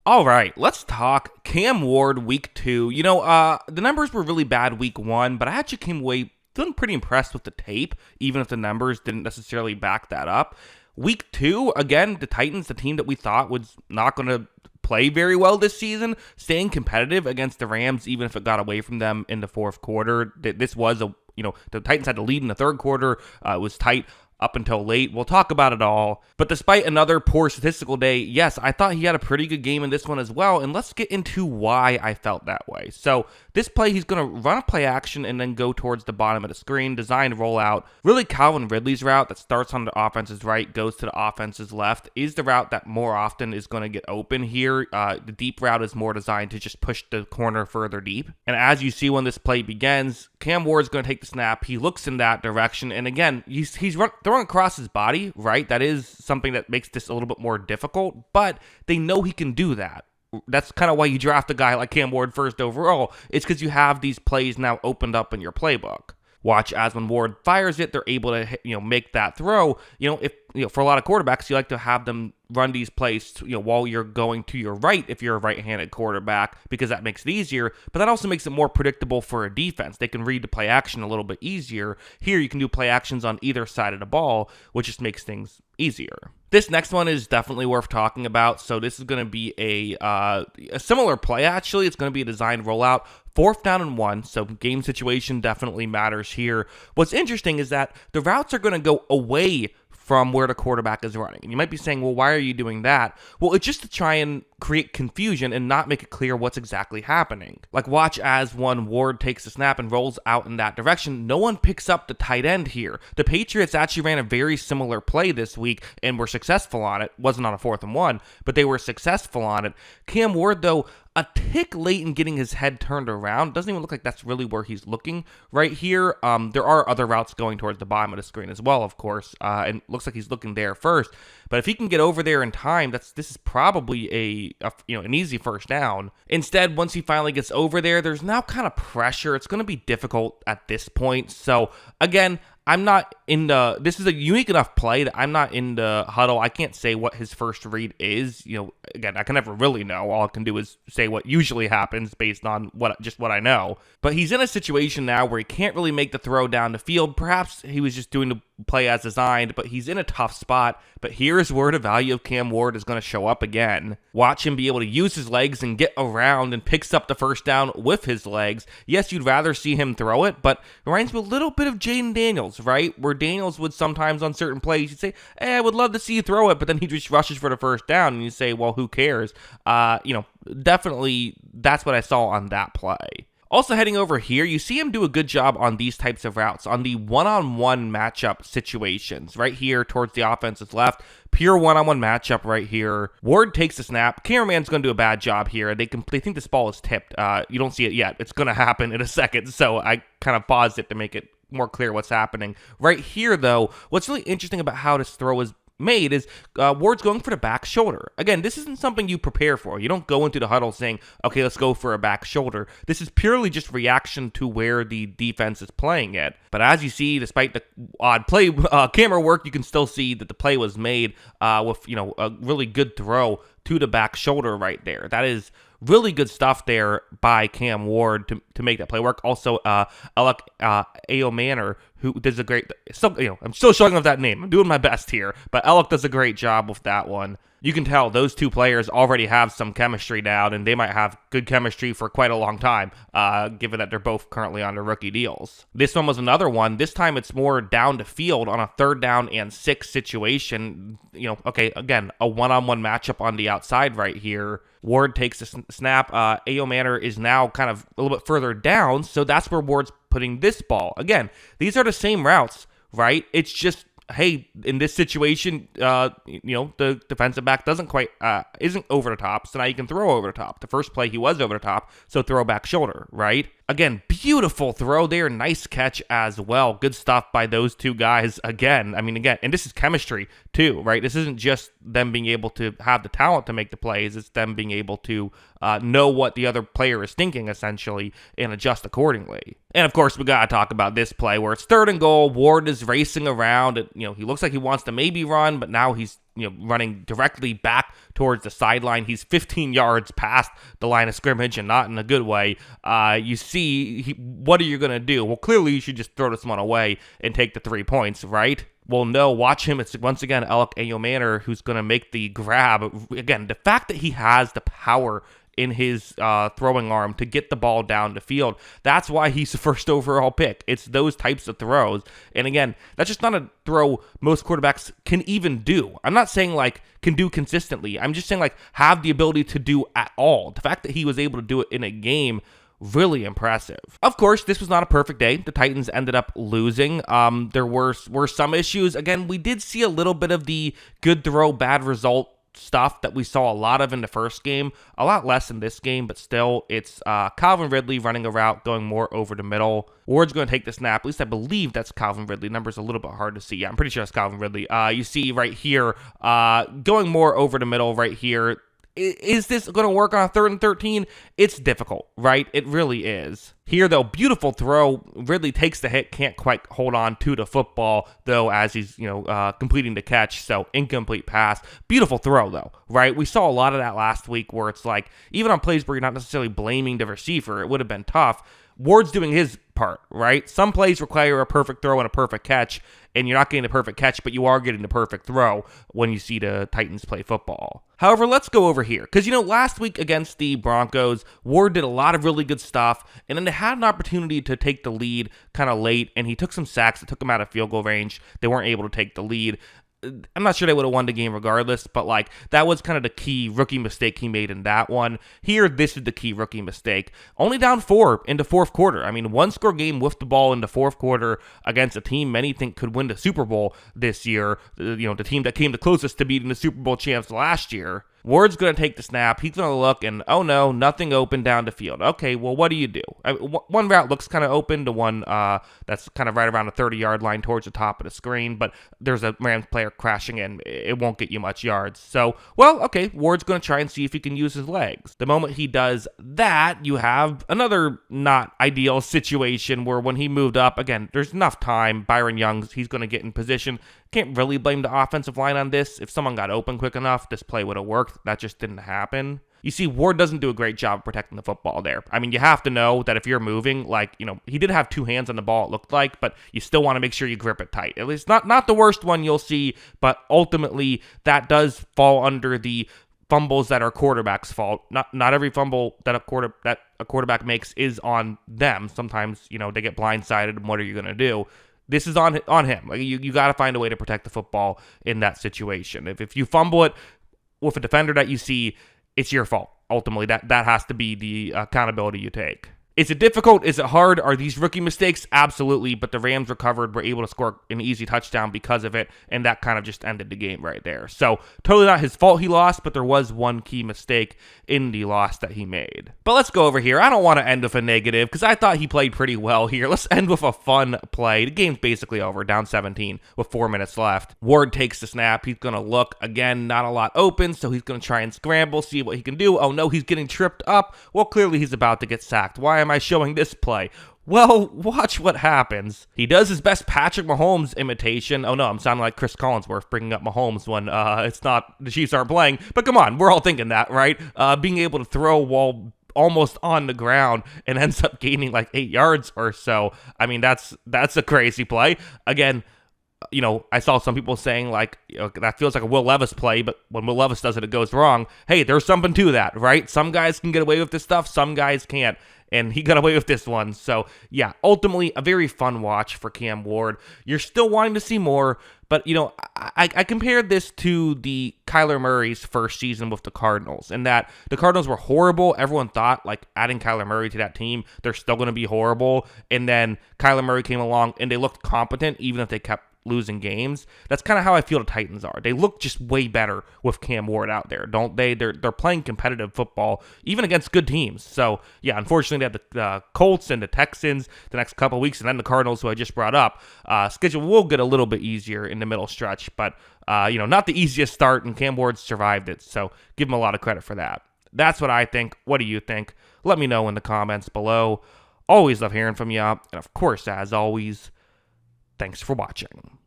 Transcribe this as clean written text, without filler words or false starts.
All right, let's talk Cam Ward week 2. The numbers were really bad week 1, but I actually came away feeling pretty impressed with the tape, even if the numbers didn't necessarily back that up. Week 2, again, the Titans, the team that we thought was not going to play very well this season, staying competitive against the Rams, even if it got away from them in the fourth quarter. This was the Titans had to lead in the third quarter. It was tight up until late. We'll talk about it all. But despite another poor statistical day, yes, I thought he had a pretty good game in this one as well. And let's get into why I felt that way. So this play, he's going to run a play action and then go towards the bottom of the screen, designed rollout. Really, Calvin Ridley's route that starts on the offense's right, goes to the offense's left, is the route that more often is going to get open here. The deep route is more designed to just push the corner further deep. And as you see when this play begins, Cam Ward's going to take the snap. He looks in that direction. And again, he's throwing across his body, right? That is something that makes this a little bit more difficult, but they know he can do that. That's kind of why you draft a guy like Cam Ward first overall. It's because you have these plays now opened up in your playbook. Watch as when Ward fires it, they're able to make that throw. If for a lot of quarterbacks, you like to have them run these plays while you're going to your right if you're a right-handed quarterback, because that makes it easier, but that also makes it more predictable for a defense. They can read the play action a little bit easier. Here you can do play actions on either side of the ball, which just makes things easier. This next one is definitely worth talking about. So this is going to be a similar play, actually. It's going to be a designed rollout. 4th down and 1, so game situation definitely matters here. What's interesting is that the routes are going to go away from where the quarterback is running. And you might be saying, well, why are you doing that? Well, it's just to try and create confusion and not make it clear what's exactly happening. Like, watch as when Ward takes the snap and rolls out in that direction. No one picks up the tight end here. The Patriots actually ran a very similar play this week and were successful on it. Wasn't on a 4th and 1, but they were successful on it. Cam Ward, though, a tick late in getting his head turned around. Doesn't even look like that's really where he's looking right here. There are other routes going towards the bottom of the screen as well, of course, and looks like he's looking there first. But if he can get over there in time, this is probably an easy first down. Instead, once he finally gets over there, there's now kind of pressure. It's going to be difficult at this point. So again, I'm not in this is a unique enough play that I'm not in the huddle. I can't say what his first read is. Again, I can never really know. All I can do is say what usually happens based on what I know. But he's in a situation now where he can't really make the throw down the field. Perhaps he was just doing the play as designed, but he's in a tough spot. But here's where the value of Cam Ward is going to show up again. Watch him be able to use his legs and get around and picks up the first down with his legs. Yes, you'd rather see him throw it, but it reminds me a little bit of Jaden Daniels, right? Where Daniels would sometimes on certain plays, you'd say, hey, I would love to see you throw it, but then he just rushes for the first down, and you say, well, who cares? Definitely that's what I saw on that play. Also heading over here, you see him do a good job on these types of routes, on the one-on-one matchup situations. Right here towards the offense's left, pure one-on-one matchup right here. Ward takes the snap. Cameraman's going to do a bad job here. They think this ball is tipped. You don't see it yet. It's going to happen in a second, so I kind of paused it to make it more clear what's happening. Right here, though, what's really interesting about how this throw is made is Ward's going for the back shoulder. Again, this isn't something you prepare for. You don't go into the huddle saying, okay, let's go for a back shoulder. This is purely just reaction to where the defense is playing it. But as you see, despite the odd play camera work, you can still see that the play was made with a really good throw to the back shoulder right there. That is really good stuff there by Cam Ward to make that play work. Also, Alec Aomanor, who does a great... I'm still struggling with that name. I'm doing my best here. But Alec does a great job with that one. You can tell those two players already have some chemistry down, and they might have good chemistry for quite a long time, given that they're both currently on their rookie deals. This one was another one. This time it's more down the field on a 3rd down and 6 situation. Again, a one-on-one matchup on the outside right here. Ward takes the snap. Aomanor is now kind of a little bit further down, so that's where Ward's putting this ball. Again, these are the same routes, right? It's just, hey, in this situation, the defensive back isn't over the top, so now you can throw over the top. The first play he was over the top, so throw back shoulder, right? Again, beautiful throw there. Nice catch as well. Good stuff by those two guys again. And this is chemistry too, right? This isn't just them being able to have the talent to make the plays. It's them being able to know what the other player is thinking, essentially, and adjust accordingly. And of course, we got to talk about this play where it's 3rd and goal. Ward is racing around. He looks like he wants to maybe run, but now he's running directly back towards the sideline. He's 15 yards past the line of scrimmage, and not in a good way. You see, what are you going to do? Well, clearly you should just throw this one away and take the 3 points, right? Well, no, watch him. It's once again Alec Ayomanor who's going to make the grab. Again, the fact that he has the power in his throwing arm to get the ball down the field, that's why he's the first overall pick. It's those types of throws. And again, that's just not a throw most quarterbacks can even do. I'm not saying like can do consistently. I'm just saying like have the ability to do at all. The fact that he was able to do it in a game, really impressive. Of course, this was not a perfect day. The Titans ended up losing. There were some issues. Again, we did see a little bit of the good throw, bad result stuff that we saw a lot of in the first game, a lot less in this game, but still, it's Calvin Ridley running a route, going more over the middle. Ward's going to take the snap. At least I believe that's Calvin Ridley. Number's a little bit hard to see. Yeah, I'm pretty sure it's Calvin Ridley. You see right here, going more over the middle right here. Is this going to work on a 3rd and 13? It's difficult, right? It really is. Here, though, beautiful throw. Ridley takes the hit, can't quite hold on to the football, though, as he's, completing the catch, so incomplete pass. Beautiful throw, though, right? We saw a lot of that last week where it's like, even on plays where you're not necessarily blaming the receiver, it would have been tough. Ward's doing his part, right? Some plays require a perfect throw and a perfect catch, and you're not getting the perfect catch, but you are getting the perfect throw when you see the Titans play football. However, let's go over here, because, last week against the Broncos, Ward did a lot of really good stuff, and then they had an opportunity to take the lead kind of late, and he took some sacks that took him out of field goal range. They weren't able to take the lead. I'm not sure they would have won the game regardless, but that was kind of the key rookie mistake he made in that one. Here, this is the key rookie mistake. Only down 4 in the fourth quarter. I mean, 1-score game with the ball in the fourth quarter against a team many think could win the Super Bowl this year. The team that came the closest to beating the Super Bowl champs last year. Ward's going to take the snap. He's going to look, and oh no, nothing open down the field. Okay, well, what do you do? One route looks kind of open to one that's kind of right around the 30-yard line towards the top of the screen, but there's a Rams player crashing in. It won't get you much yards. So, well, okay, Ward's going to try and see if he can use his legs. The moment he does that, you have another not ideal situation where when he moved up, again, there's enough time. Byron Young's, he's going to get in position. Can't really blame the offensive line on this. If someone got open quick enough, this play would have worked. That just didn't happen. You see, Ward doesn't do a great job of protecting the football there. I mean, you have to know that if you're moving, he did have 2 hands on the ball, it looked like, but you still want to make sure you grip it tight. At least not the worst one you'll see, but ultimately that does fall under the fumbles that are quarterback's fault. Not every fumble that a quarterback makes is on them. Sometimes, they get blindsided, and what are you going to do? This is on him. You got to find a way to protect the football in that situation. If you fumble it with a defender that you see, it's your fault. Ultimately, that has to be the accountability you take. Is it difficult? Is it hard? Are these rookie mistakes? Absolutely, but the Rams recovered, were able to score an easy touchdown because of it, and that kind of just ended the game right there. So, totally not his fault he lost, but there was one key mistake in the loss that he made. But let's go over here. I don't want to end with a negative, because I thought he played pretty well here. Let's end with a fun play. The game's basically over, down 17 with 4 minutes left. Ward takes the snap. He's going to look. Again, not a lot open, so he's going to try and scramble, see what he can do. Oh no, he's getting tripped up. Well, clearly he's about to get sacked. Why am I showing this play? Well, watch what happens. He does his best Patrick Mahomes imitation. Oh no, I'm sounding like Chris Collinsworth bringing up Mahomes when it's not, the Chiefs aren't playing. But come on, we're all thinking that, right? Being able to throw while almost on the ground and ends up gaining 8 yards or so. I mean, that's a crazy play. Again, I saw some people saying that feels like a Will Levis play, but when Will Levis does it, it goes wrong. Hey, there's something to that, right? Some guys can get away with this stuff, some guys can't, and he got away with this one. So, yeah, ultimately a very fun watch for Cam Ward. You're still wanting to see more, but, I compared this to the Kyler Murray's first season with the Cardinals, and that the Cardinals were horrible. Everyone thought, adding Kyler Murray to that team, they're still going to be horrible, and then Kyler Murray came along, and they looked competent, even if they kept losing games. That's kind of how I feel the Titans are. They look just way better with Cam Ward out there, don't they? They're playing competitive football, even against good teams. So, yeah, unfortunately, they have the Colts and the Texans the next couple of weeks, and then the Cardinals, who I just brought up. Schedule will get a little bit easier in the middle stretch, but, not the easiest start, and Cam Ward survived it, so give him a lot of credit for that. That's what I think. What do you think? Let me know in the comments below. Always love hearing from you, and of course, as always, thanks for watching.